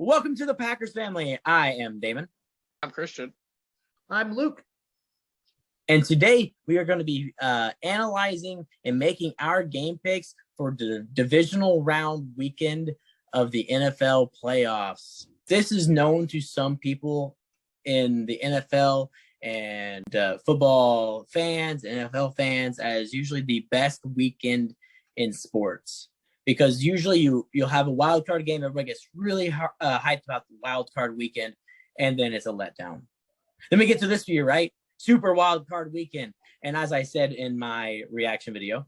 Welcome to the Packers family. I am Damon. I'm Christian. I'm Luke. And today we are going to be analyzing and making our game picks for the divisional round weekend of the NFL playoffs. This is known to some people in the NFL and football fans, NFL fans, as usually the best weekend in sports. Because usually you'll have a wild card game, everybody gets really hyped about the wild card weekend, and then it's a letdown. Then we get to this year, right? Super wild card weekend. And as I said in my reaction video,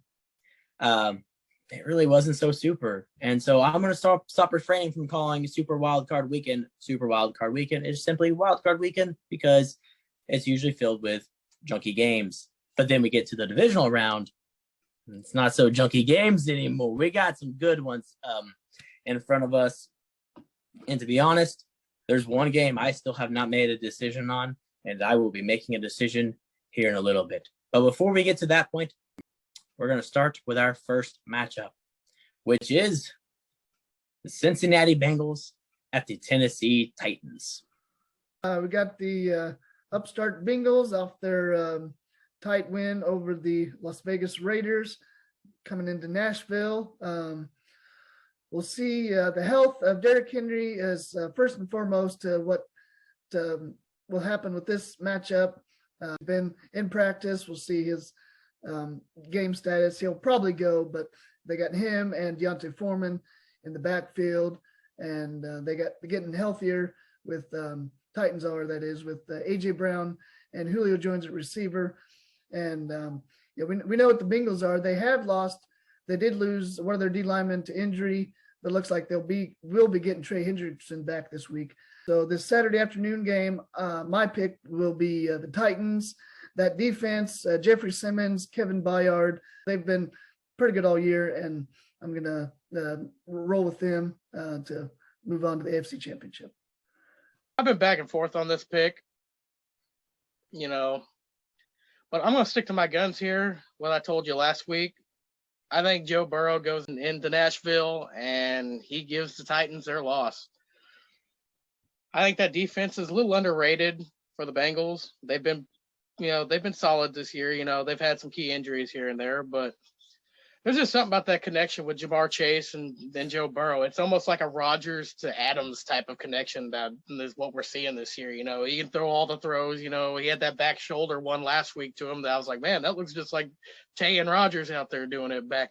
it really wasn't so super. And so I'm going to stop refraining from calling super wild card weekend super wild card weekend. It's simply wild card weekend because it's usually filled with junky games. But then we get to the divisional round. It's not so junky games anymore. We got some good ones in front of us. And to be honest, there's one game I still have not made a decision on, and I will be making a decision here in a little bit. But before we get to that point, we're going to start with our first matchup, which is the Cincinnati Bengals at the Tennessee Titans. We got the upstart Bengals off their tight win over the Las Vegas Raiders coming into Nashville. We'll see the health of Derrick Henry is first and foremost what will happen with this matchup. Been in practice. We'll see his game status. He'll probably go, but they got him and Deontay Foreman in the backfield, and they're getting healthier with Titans are, that is, with A.J. Brown and Julio Jones at receiver. And we know what the Bengals are. They did lose one of their D linemen to injury, but it looks like will be getting Trey Hendrickson back this week. So this Saturday afternoon game, my pick will be the Titans. That defense, Jeffrey Simmons, Kevin Byard, they've been pretty good all year, and I'm gonna roll with them to move on to the AFC Championship. I've been back and forth on this pick, but I'm going to stick to my guns here. What I told you last week, I think Joe Burrow goes into Nashville and he gives the Titans their loss. I think that defense is a little underrated for the Bengals. They've been solid this year. They've had some key injuries here and there, but there's just something about that connection with Jamar Chase and then Joe Burrow. It's almost like a Rodgers to Adams type of connection that is what we're seeing this year. He can throw all the throws. He had that back shoulder one last week to him that I was like, man, that looks just like Tay and Rodgers out there doing it back,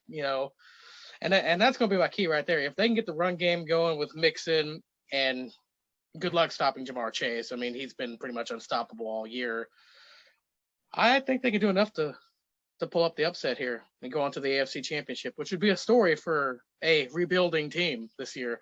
and that's going to be my key right there. If they can get the run game going with Mixon, and good luck stopping Jamar Chase. I mean, he's been pretty much unstoppable all year. I think they can do enough to pull up the upset here and go on to the AFC Championship, which would be a story for a rebuilding team this year.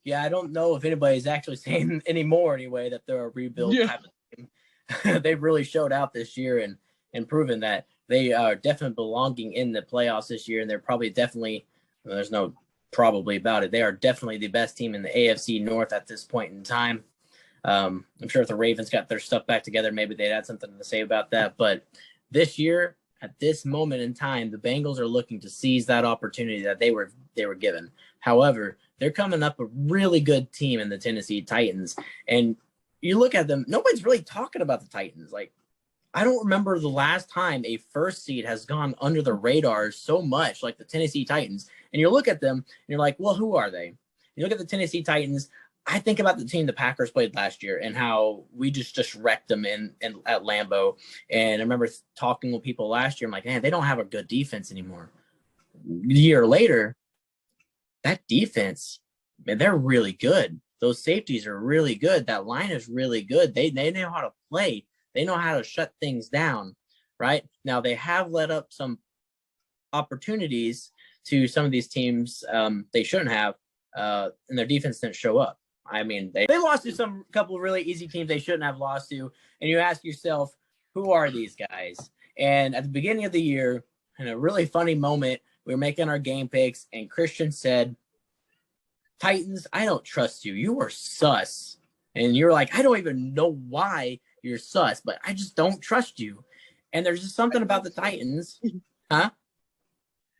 Yeah, I don't know if anybody's actually saying anymore anyway that they're a rebuild type of team. They've really showed out this year and proven that they are definitely belonging in the playoffs this year, and they're probably there's no probably about it. They are definitely the best team in the AFC North at this point in time. I'm sure if the Ravens got their stuff back together, maybe they'd had something to say about that. But this year, at this moment in time, the Bengals are looking to seize that opportunity that they were given. However, they're coming up a really good team in the Tennessee Titans. And you look at them, nobody's really talking about the Titans. Like, I don't remember the last time a first seed has gone under the radar so much like the Tennessee Titans. And you look at them and you're like, well, who are they? You look at the Tennessee Titans. I think about the team the Packers played last year and how we just wrecked them at Lambeau. And I remember talking with people last year. I'm like, man, they don't have a good defense anymore. A year later, that defense, man, they're really good. Those safeties are really good. That line is really good. They know how to play. They know how to shut things down, right? Now, they have let up some opportunities to some of these teams they shouldn't have, and their defense didn't show up. I mean, they lost to some couple of really easy teams they shouldn't have lost to. And you ask yourself, who are these guys? And at the beginning of the year, in a really funny moment, we were making our game picks, and Christian said, Titans, I don't trust you. You are sus. And you're like, I don't even know why you're sus, but I just don't trust you. And there's just something about the Titans. Huh?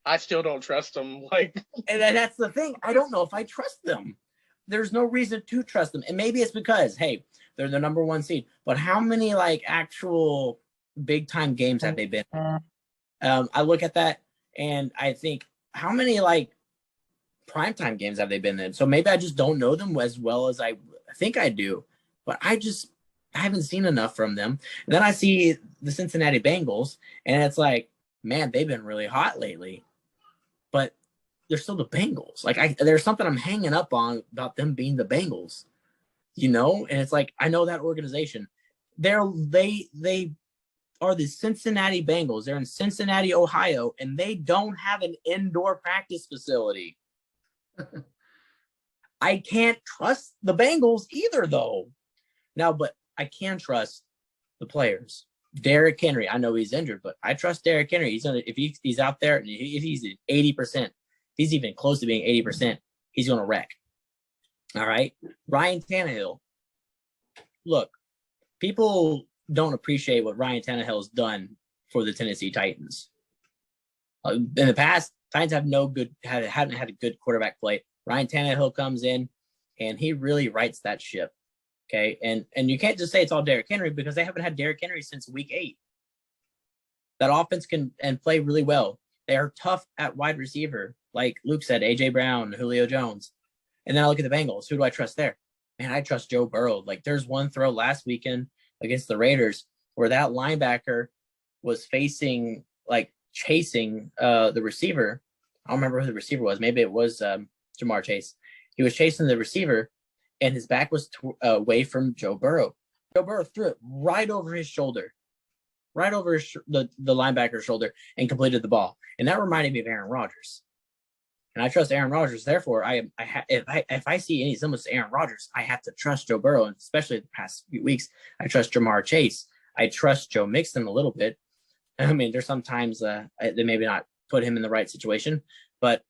I still don't trust them. And that's the thing. I don't know if I trust them. there's no reason to trust them. And maybe it's because, hey, they're the number 1 seed. But how many like actual big time games have they been? I look at that and I think, how many like primetime games have they been in? So maybe I just don't know them as well as I think I do. But I haven't seen enough from them. And then I see the Cincinnati Bengals, and it's like, man, they've been really hot lately. But they're still the Bengals. Like there's something I'm hanging up on about them being the Bengals, you know? And it's like, I know that organization. They are the Cincinnati Bengals. They're in Cincinnati, Ohio, and they don't have an indoor practice facility. I can't trust the Bengals either, though. Now, but I can trust the players. Derrick Henry, I know he's injured, but I trust Derrick Henry. If he's out there, and if he's at 80%, he's even close to being 80%, he's going to wreck. All right. Ryan Tannehill. Look, people don't appreciate what Ryan Tannehill has done for the Tennessee Titans. In the past, Titans haven't had a good quarterback play. Ryan Tannehill comes in, and he really rights that ship. Okay, and you can't just say it's all Derrick Henry, because they haven't had Derrick Henry since week 8. That offense can play really well. They are tough at wide receiver, like Luke said, A.J. Brown, Julio Jones. And then I look at the Bengals. Who do I trust there? Man, I trust Joe Burrow. Like, there's one throw last weekend against the Raiders where that linebacker was chasing the receiver. I don't remember who the receiver was. Maybe it was Jamar Chase. He was chasing the receiver, and his back was away from Joe Burrow. Joe Burrow threw it right over his shoulder, right over the linebacker's shoulder, and completed the ball. And that reminded me of Aaron Rodgers. And I trust Aaron Rodgers. Therefore, if I see any semblance to Aaron Rodgers, I have to trust Joe Burrow. And especially the past few weeks, I trust Jamar Chase. I trust Joe Mixon a little bit. I mean, there's sometimes they maybe not put him in the right situation, but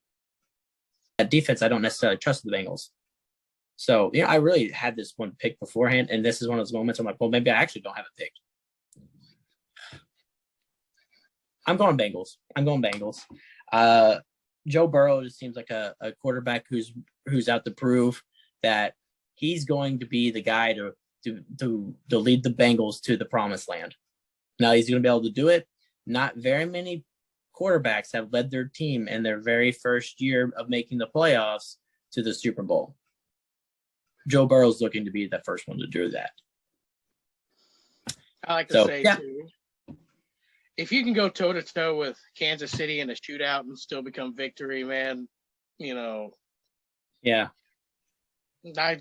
at defense, I don't necessarily trust the Bengals. So, I really had this one picked beforehand, and this is one of those moments I'm like, well, maybe I actually don't have it picked. I'm going Bengals. Joe Burrow just seems like a quarterback who's out to prove that he's going to be the guy to lead the Bengals to the promised land. Now, he's going to be able to do it. Not very many quarterbacks have led their team in their very first year of making the playoffs to the Super Bowl. Joe Burrow's looking to be the first one to do that. I like to say, too, if you can go toe-to-toe with Kansas City in a shootout and still become victory, man, Yeah. I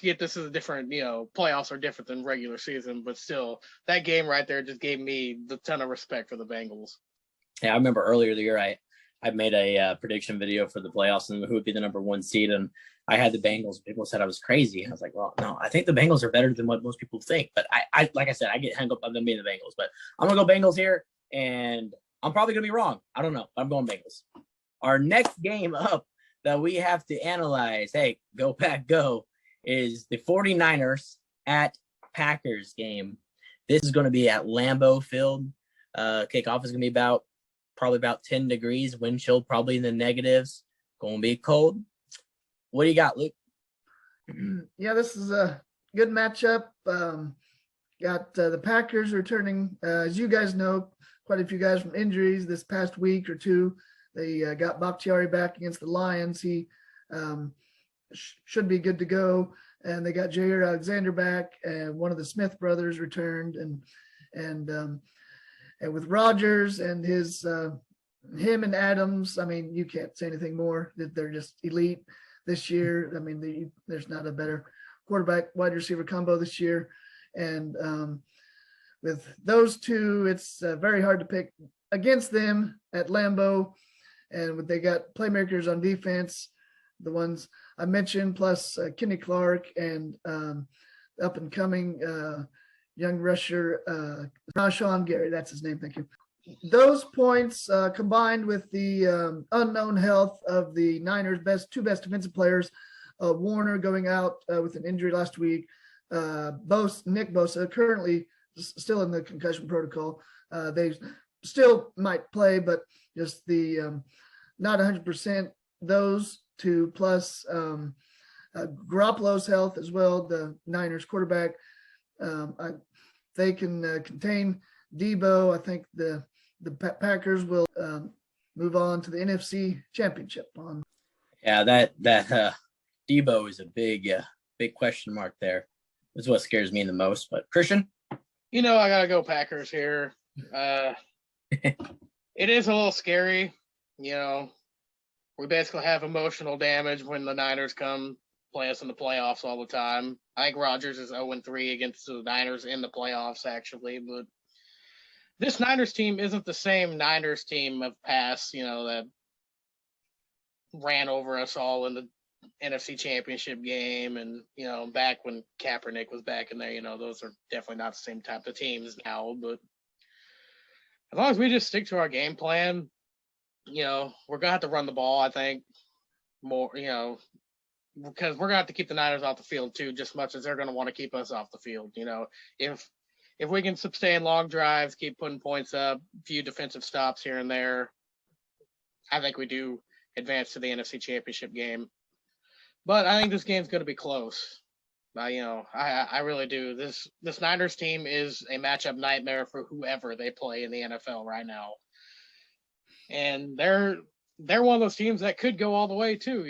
get this is a different, playoffs are different than regular season, but still, that game right there just gave me the ton of respect for the Bengals. Yeah, I remember earlier the year I made a prediction video for the playoffs and who would be the number 1 seed, and I had the Bengals. People said I was crazy. I was like, well, no, I think the Bengals are better than what most people think. But I like I said, I get hung up on them being the Bengals. But I'm going to go Bengals here, and I'm probably going to be wrong. I don't know. I'm going Bengals. Our next game up that we have to analyze, hey, go Pack, go, is the 49ers at Packers game. This is going to be at Lambeau Field. Kickoff is going to be probably about 10 degrees, wind chill probably in the negatives. Going to be cold. What do you got, Luke? Yeah, this is a good matchup. Got the Packers returning, as you guys know, quite a few guys from injuries this past week or two. They got Bakhtiari back against the Lions. He should be good to go. And they got Jair Alexander back, and one of the Smith brothers returned, and with Rodgers and him and Adams, I mean, you can't say anything more. That they're just elite this year. I mean, there's not a better quarterback wide receiver combo this year, and with those two, it's very hard to pick against them at Lambeau. And they got playmakers on defense, the ones I mentioned, plus Kenny Clark and up and coming young rusher Rashawn Gary. That's his name. Thank you. Those points combined with the unknown health of the Niners' two best defensive players, Warner going out with an injury last week, Nick Bosa currently still in the concussion protocol. They still might play, but just the not 100%. Those two plus Garoppolo's health as well, the Niners quarterback. They can contain Debo. I think the Packers will move on to the NFC Championship. Yeah, that Debo is a big question mark there. That's what scares me the most. But Christian, I gotta go Packers here. It is a little scary. We basically have emotional damage when the Niners come play us in the playoffs all the time. I think Rodgers is 0-3 against the Niners in the playoffs, actually. But this Niners team isn't the same Niners team of past, that ran over us all in the NFC Championship game. And, back when Kaepernick was back in there, those are definitely not the same type of teams now. But as long as we just stick to our game plan, we're going to have to run the ball, I think, more, because we're going to have to keep the Niners off the field too, just as much as they're going to want to keep us off the field. If we can sustain long drives, keep putting points up, a few defensive stops here and there, I think we do advance to the NFC Championship game. But I think this game's going to be close. I really do. This Niners team is a matchup nightmare for whoever they play in the NFL right now. And they're one of those teams that could go all the way too,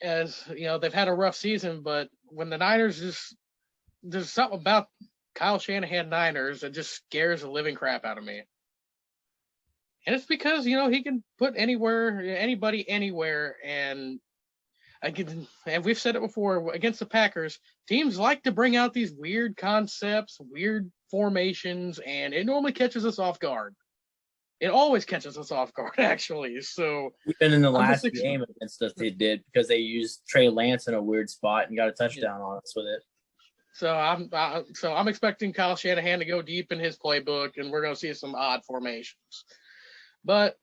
as they've had a rough season, but when the Niners there's something about Kyle Shanahan Niners that just scares the living crap out of me. And it's because, he can put anybody anywhere. And we've said it before, against the Packers, teams like to bring out these weird concepts, weird formations, and it normally catches us off guard. It always catches us off guard, actually. So even in the last game against us, they did, because they used Trey Lance in a weird spot and got a touchdown on us with it. So I'm expecting Kyle Shanahan to go deep in his playbook, and we're going to see some odd formations. But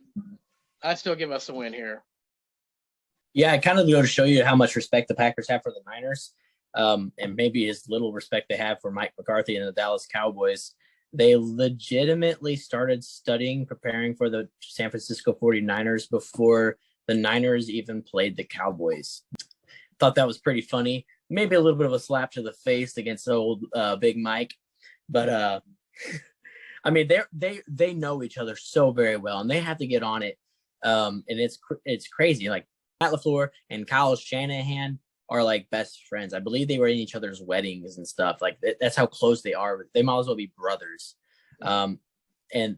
I still give us a win here. Yeah, I kind of go to show you how much respect the Packers have for the Niners, and maybe as little respect they have for Mike McCarthy and the Dallas Cowboys. They legitimately started preparing for the San Francisco 49ers before the Niners even played the Cowboys. Thought that was pretty funny. Maybe a little bit of a slap to the face against old Big Mike. But, I mean, they know each other so very well, and they have to get on it. And it's crazy. Like, Matt LaFleur and Kyle Shanahan are like best friends. I believe they were in each other's weddings and stuff. Like, that's how close they are. They might as well be brothers. And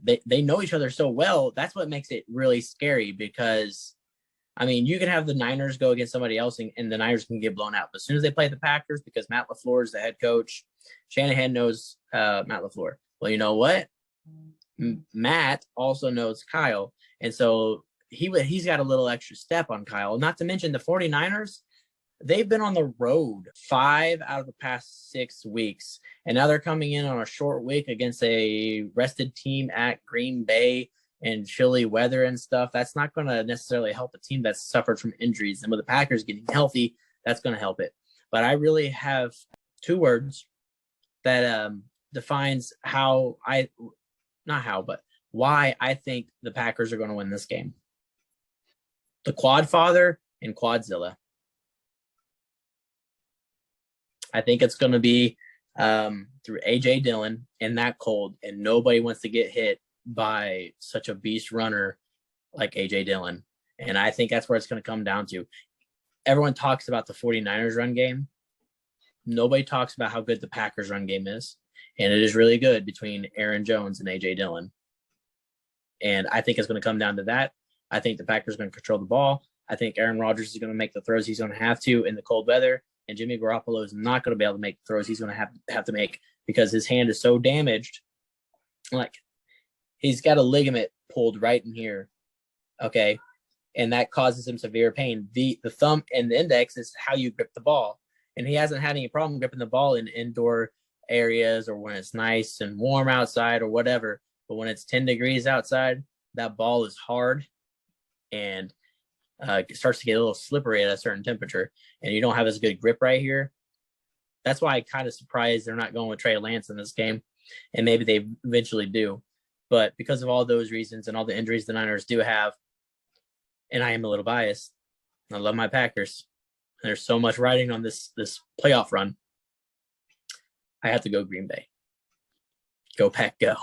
they know each other so well. That's what makes it really scary, because, I mean, you can have the Niners go against somebody else and the Niners can get blown out. But as soon as they play the Packers, because Matt LaFleur is the head coach, Shanahan knows Matt LaFleur. Well, you know what? Matt also knows Kyle. And so he's got a little extra step on Kyle. Not to mention the 49ers, they've been on the road 5 out of the past 6 weeks. And now they're coming in on a short week against a rested team at Green Bay and chilly weather and stuff. That's not going to necessarily help a team that's suffered from injuries. And with the Packers getting healthy, that's going to help it. But I really have 2 words that defines why I think the Packers are going to win this game. The Quad Father and Quadzilla. I think it's going to be through A.J. Dillon in that cold, and nobody wants to get hit by such a beast runner like A.J. Dillon. And I think that's where it's going to come down to. Everyone talks about the 49ers run game. Nobody talks about how good the Packers run game is. And it is really good between Aaron Jones and A.J. Dillon. And I think it's going to come down to that. I think the Packers are going to control the ball. I think Aaron Rodgers is going to make the throws he's going to have to in the cold weather. And Jimmy Garoppolo is not going to be able to make the throws he's going to have to make because his hand is so damaged. Like, he's got a ligament pulled right in here. Okay. And that causes him severe pain. The thumb and the index is how you grip the ball. And he hasn't had any problem gripping the ball in indoor areas or when it's nice and warm outside or whatever. But when it's 10 degrees outside, that ball is hard and it starts to get a little slippery at a certain temperature, and you don't have as good grip right here. That's why I'm kind of surprised they're not going with Trey Lance in this game, and maybe they eventually do. But because of all those reasons and all the injuries the Niners do have, and I am a little biased, I love my Packers. There's so much riding on this playoff run. I have to go Green Bay. Go Pack, go.